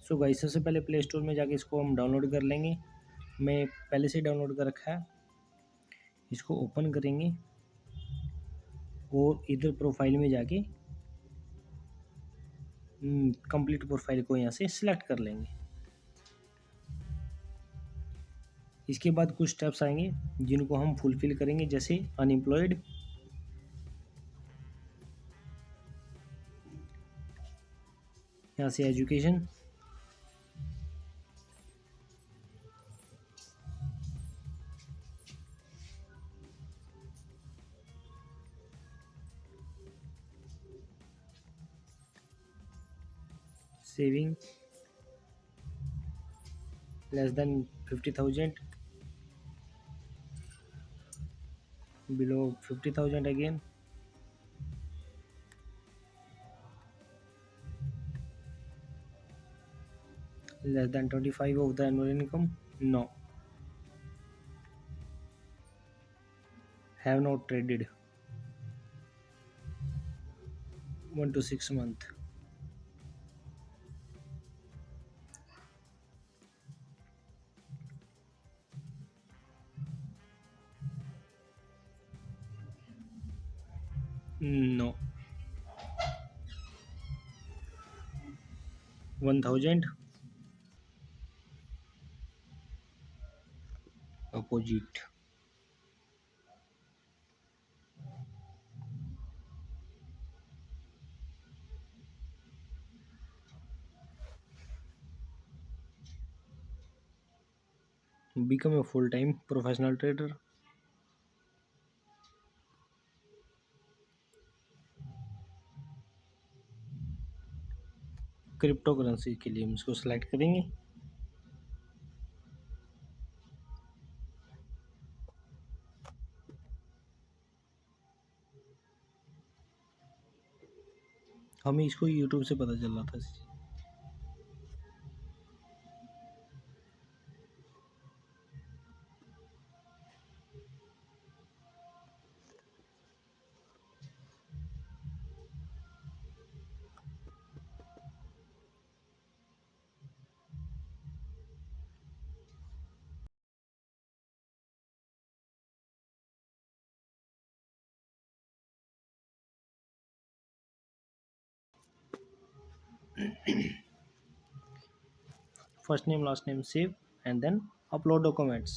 So guys सबसे पहले play store में जाके इसको हम डाउनलोड कर लेंगे। मैं पहले से डाउनलोड कर रखा है। इसको ओपन करेंगे और इधर प्रोफाइल में जाके कंप्लीट प्रोफाइल को यहाँ से सिलेक्ट कर लेंगे। इसके बाद कुछ स्टेप्स आएंगे जिनको हम फुलफिल करेंगे, जैसे अनएम्प्लॉयड, यहाँ से education, saving less than 50,000, below 50,000 again, less than 25 of the annual income, no, have not traded 1 to 6 month, no, 1,000, opposite, become a full-time professional trader, crypto currency के लिए हम इसको सेलेक्ट करेंगे। हमें इसको यूट्यूब से पता चल रहा था। First name last name save and then upload documents.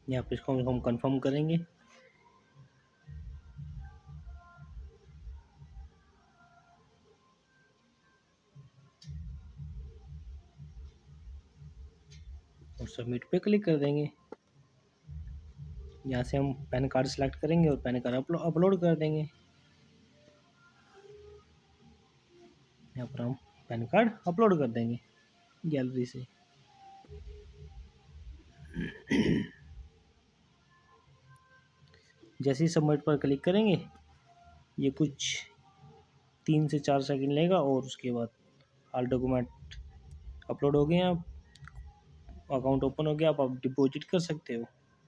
यहाँ पे इसको हम कंफर्म करेंगे। और सबमिट पे क्लिक कर देंगे। यहाँ से हम पैन कार्ड सेलेक्ट करेंगे और पैन कार्ड अपलोड कर देंगे। यहाँ पर हम पैन कार्ड अपलोड कर देंगे गैलरी से। जैसे ही सबमिट पर क्लिक करेंगे ये कुछ 3 से 4 सेकंड लेगा और उसके बाद ऑल डॉक्यूमेंट अपलोड हो गए। आप अकाउंट ओपन हो गया, आप डिपॉजिट कर सकते हो।